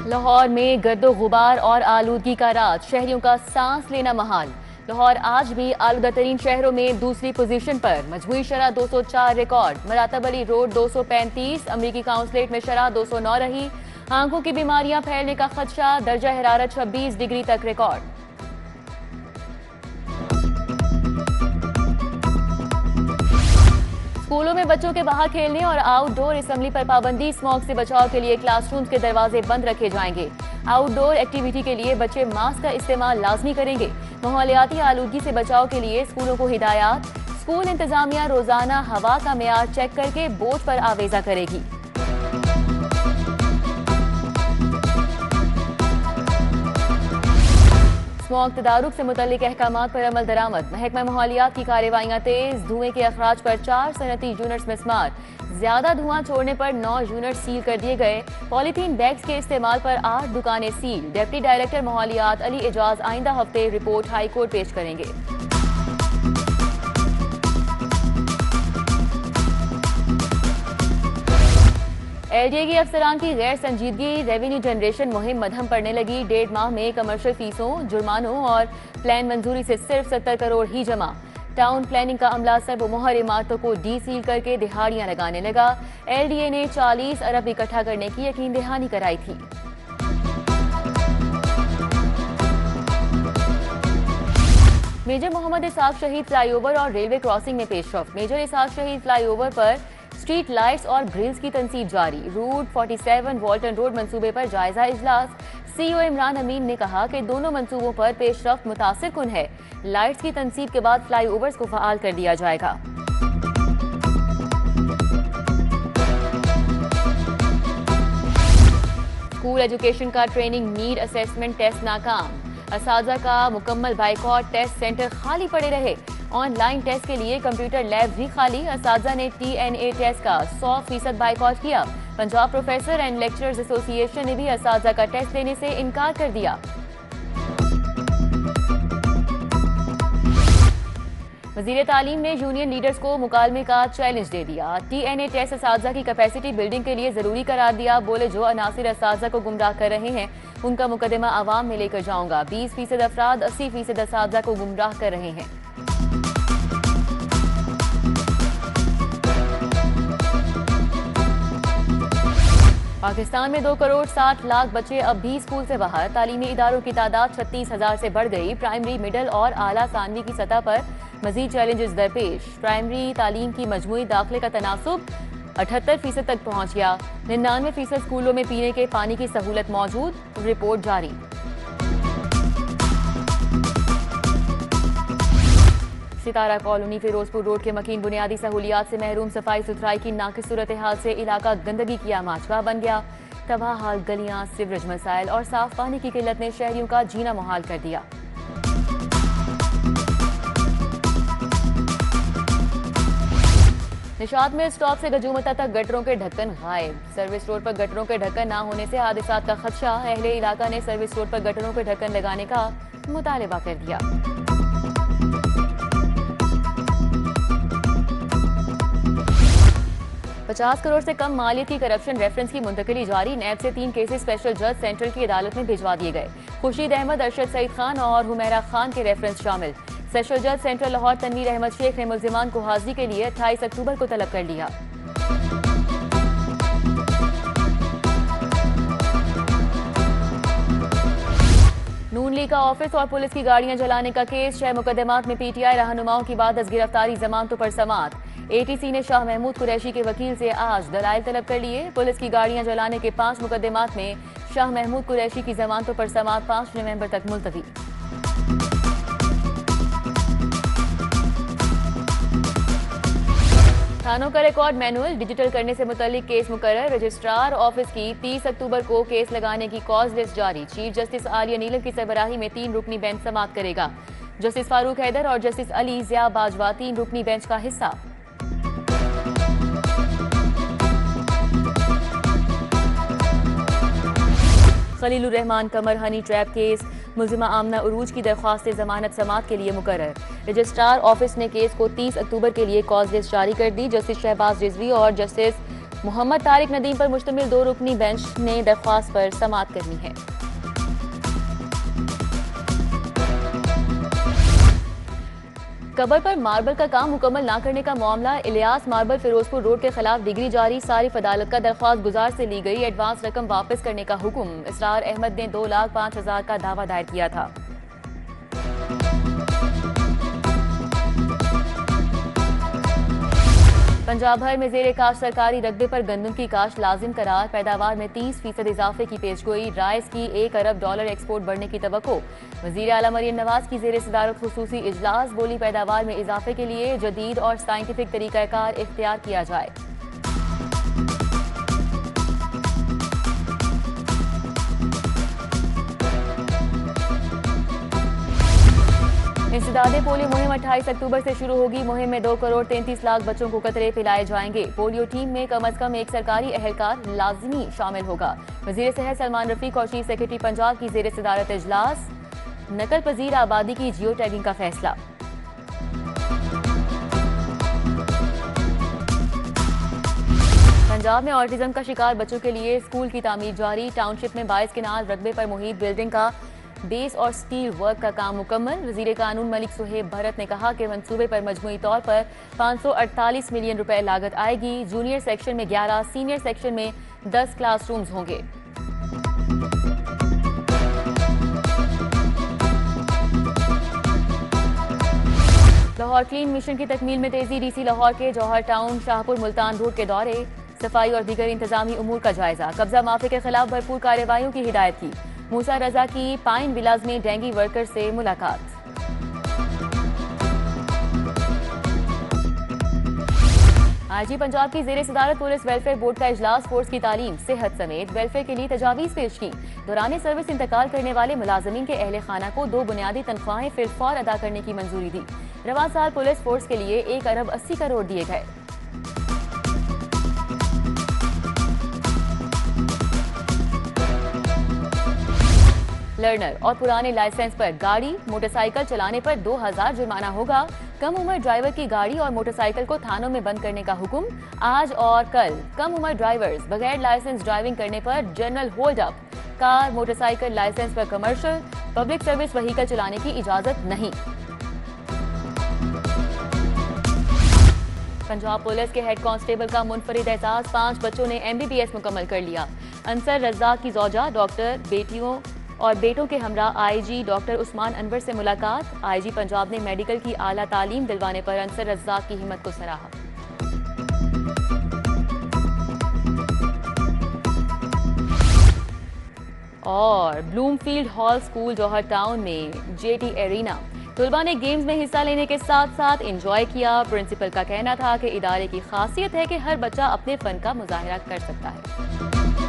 लाहौर में गर्दो गुबार और आलूदगी का राज, शहरियों का सांस लेना महाल। लाहौर आज भी आलूदा तरीन शहरों में दूसरी पोजीशन पर। मजमूई शरह 204 रिकॉर्ड। मरातब अली रोड 235, अमरीकी काउंसलेट में शरह 209 रही। आंखों की बीमारियां फैलने का खदशा, दर्जा हरारत 26 डिग्री तक रिकॉर्ड। स्कूलों में बच्चों के बाहर खेलने और आउटडोर असेंबली पर पाबंदी। स्मॉग से बचाव के लिए क्लासरूम्स के दरवाजे बंद रखे जाएंगे। आउटडोर एक्टिविटी के लिए बच्चे मास्क का इस्तेमाल लाजमी करेंगे। माहौलियाती आलूदगी से बचाव के लिए स्कूलों को हिदायत। स्कूल इंतजामिया रोजाना हवा का मेयार चेक करके बोर्ड पर आवेजा करेगी। स्मॉग तदारुक से मुतल्लिक अहकामात पर अमल दरामद। महकमा माहौलियात की कार्रवाइयां तेज। धुएं के अखराज पर 4 सनती यूनिट्स मिस्मार। ज्यादा धुआं छोड़ने पर 9 यूनिट सील कर दिए गए। पॉलीथीन बैग्स के इस्तेमाल पर 8 दुकानें सील। डिप्टी डायरेक्टर माहौलियात अली एजाज आइंदा हफ्ते रिपोर्ट हाई कोर्ट पेश करेंगे। एलडीए की अफसरान की गैर संजीदगी। रेवेन्यू जनरेशन मुहिम मध्यम पड़ने लगी। 1.5 माह में कमर्शियल फीसों, जुर्मानों और प्लान मंजूरी से सिर्फ 70 करोड़ ही जमा। टाउन प्लानिंग का अमला सर्व मोहर इमारतों को डी सील करके दिहाड़ियां लगाने लगा। एलडीए ने 40 अरब इकट्ठा करने की यकीन दहानी कराई थी। मेजर मोहम्मद इसाक शहीद फ्लाईओवर और रेलवे क्रॉसिंग में पेशरफ। मेजर इसाक शहीद फ्लाईओवर पर स्ट्रीट लाइट्स और ग्रिल्स की तनसीब जारी। रूट 47 वॉल्टन रोड मंसूबे पर जायजा इजलास। सीईओ इमरान अमीन ने कहा कि दोनों मंसूबों पर पेशरफ्त मुतासिर कुन है। लाइट्स की तनसीब के बाद फ्लाईओवर्स को फाल कर दिया जाएगा। स्कूल एजुकेशन का ट्रेनिंग नीड असेसमेंट टेस्ट नाकाम। असातिज़ा का मुकम्मल बाइकॉट। टेस्ट सेंटर खाली पड़े रहे। ऑनलाइन टेस्ट के लिए कंप्यूटर लैब भी खाली। असातिज़ा ने TNA टेस्ट का 100% बाइकॉट किया। Punjab professor and lecturers association ने भी असातिज़ा का टेस्ट लेने से इनकार कर दिया। वज़ीर तालीम ने यूनियन लीडर्स को मुकालमे का चैलेंज दे दिया। TNA टेस्ट असातिज़ा की कैपेसिटी बिल्डिंग के लिए जरूरी करार दिया। बोले जो अनासिर असातिज़ा को गुमराह कर रहे हैं उनका मुकदमा आवाम में लेकर जाऊंगा। 20% अफराद 80% असातिज़ा को गुमराह कर रहे हैं। पाकिस्तान में 2 करोड़ 60 लाख बच्चे अब भी स्कूल से बाहर। तालीमी इदारों की तादाद 36,000 से बढ़ गई। प्राइमरी, मिडल और आला सानवी की सतह पर मजीद चैलेंजेस दरपेश। प्राइमरी तालीम की मजमूई दाखिले का तनासुब 78% तक पहुंच गया। 99% स्कूलों में पीने के पानी की सहूलत मौजूद। रिपोर्ट जारी। सितारा कॉलोनी फिरोजपुर रोड के मकीन बुनियादी सहूलियात से महरूम। सफाई सुथराई की नाकिस सूरत हाल से इलाका गंदगी की आमाचगा बन गया। तबाह हाल गलियां, सीवरेज मसाइल और साफ पानी की किल्लत ने शहरियों का जीना मुहाल कर दिया। निशात में स्टॉप से गजूमता तक गटरों के ढक्कन गायब। सर्विस रोड पर गटरों के ढक्कन ना होने से हादसात का खदशा। अहले इलाका ने सर्विस रोड पर गटरों के ढक्कन लगाने का मुतालबा कर दिया। $50 करोड़ से कम मालियत की करप्शन रेफरेंस की मुंतकिली जारी। नैब से 3 केसेस स्पेशल जज सेंट्रल की अदालत में भिजवा दिए गए। खुर्शीद अहमद, अरशद सईद खान और हुमैरा खान के रेफरेंस शामिल। स्पेशल जज सेंट्रल लाहौर तनवीर अहमद शेख ने मुल्जिमान को हाजिरी के लिए 28 अक्टूबर को तलब कर लिया। नून लीग का ऑफिस और पुलिस की गाड़ियां जलाने का केस। 6 मुकदमात में PTI रहनुमाओं की बाद अज गिरफ्तारी जमानतों पर समात। ATC ने शाह महमूद कुरैशी के वकील से आज दलाइल तलब कर लिए। पुलिस की गाड़ियां जलाने के 5 मुकदमात में शाह महमूद कुरैशी की जमानतों पर समात 5 नवंबर तक मुलतवी। थानों का रिकॉर्ड मैनुअल डिजिटल करने से मुतल्लिक केस मुकर्रर। रजिस्ट्रार ऑफिस की 30 अक्टूबर को केस लगाने की कॉज लिस्ट जारी। चीफ जस्टिस आलिया नीलम की सरबराही में 3 रुकनी बेंच समाअत करेगा। जस्टिस फारूक हैदर और जस्टिस अली ज़िया बाजवा 3 रुकनी बेंच का हिस्सा। खलीलुर रहमान कमर हनी ट्रैप केस। मुल्जिमा आमना उरूज की दरख्वास्त से जमानत समाअत के लिए मुकर्रर। रजिस्ट्रार ऑफिस ने केस को 30 अक्टूबर के लिए कॉज लिस्ट जारी कर दी। जस्टिस शहबाज रिजवी और जस्टिस मोहम्मद तारिक नदीम पर मुश्तमिल 2 रुकनी बेंच ने दरख्वास्त पर समाअत करनी है। कबर पर मार्बल का काम मुकम्मल न करने का मामला, इलियास मार्बल फिरोजपुर रोड के खिलाफ डिग्री जारी, सारिफ अदालत का दरख्वास्त गुजार से ली गई एडवांस रकम वापस करने का हुक्म। इसरार अहमद ने 2,05,000 का दावा दायर किया था। पंजाब भर में जेरे काश्त सरकारी रकबे पर गंदम की काश्त लाजिम करार, पैदावार में 30% इजाफे की पेशगोई, राइस की $1 अरब एक्सपोर्ट बढ़ने की तवक्को। वजीर आला मरियम नवाज की जेरे सदारत खुसूसी इजलास, बोली पैदावार में इजाफे के लिए जदीद और साइंटिफिक तरीकाकार इख्तियार किया जाए। इंसदादे पोलियो मुहिम 28 अक्टूबर से शुरू होगी। मुहिम में 2,33,00,000 बच्चों को कतरे पिलाए जाएंगे। पोलियो टीम में कम अज कम एक सरकारी एहलकार लाजमी शामिल होगा। वजीर सेहत सलमान रफीक और चीफ सेक्रेटरी पंजाब की जेर सदारत इजलास, नकल पजीर आबादी की जियो टैगिंग का फैसला। पंजाब में ऑटिज्म का शिकार बच्चों के लिए स्कूल की तामीर जारी, टाउनशिप में 22 किनाल रकबे पर मुहित बिल्डिंग का बेस और स्टील वर्क का काम मुकम्मल। वजीर कानून मलिक सुहेब भरत ने कहा कि मंसूबे पर मजमूई तौर पर 548 मिलियन रुपए लागत आएगी। जूनियर सेक्शन में 11, सीनियर सेक्शन में 10 क्लासरूम्स होंगे। लाहौर क्लीन मिशन की तकमील में तेजी, डीसी लाहौर के जौहर टाउन शाहपुर मुल्तान रोड के दौरे, सफाई और दीगर इंतजामी उमूर का जायजा, कब्जा माफिया के खिलाफ भरपूर कार्रवाइयों की हिदायत की। मूसा रजा की पाइन विलाज में डेंगी वर्कर से मुलाकात। आईजी पंजाब की जेर सदारत पुलिस वेलफेयर बोर्ड का इजलास, फोर्स की तालीम, सेहत समेत वेलफेयर के लिए तजावीज पेश की। दौरान सर्विस इंतकाल करने वाले मुलाजमीन के अहले खाना को 2 बुनियादी तनख्वाहें फिलफौर अदा करने की मंजूरी दी। रवां साल पुलिस फोर्स के लिए 1 अरब 80 करोड़ दिए गए। लर्नर और पुराने लाइसेंस पर गाड़ी मोटरसाइकिल चलाने पर 2,000 जुर्माना होगा। कम उम्र ड्राइवर की गाड़ी और मोटरसाइकिल को थानों में बंद करने का हुक्म। आज और कल कम उम्र ड्राइवर्स बगैर लाइसेंस ड्राइविंग करने पर general hold up, car motorcycle license पर कमर्शियल पब्लिक सर्विस व्हीकल चलाने की इजाजत नहीं। पंजाब पुलिस के हेड कांस्टेबल का मुनफरिद एहसास, 5 बच्चों ने MBBS मुकम्मल कर लिया। अंसर रज़ाक की ज़ौजा डॉक्टर, बेटियों और बेटों के हमरा आईजी डॉक्टर उस्मान अनवर से मुलाकात। आईजी पंजाब ने मेडिकल की आला तालीम दिलवाने पर अंसर रज़ाक की हिम्मत को सराहा। और ब्लूमफील्ड हॉल स्कूल जौहर टाउन में JT एरिना, तुलबा ने गेम्स में हिस्सा लेने के साथ साथ एंजॉय किया। प्रिंसिपल का कहना था कि इदारे की खासियत है कि हर बच्चा अपने फन का मुजाहिरा कर सकता है।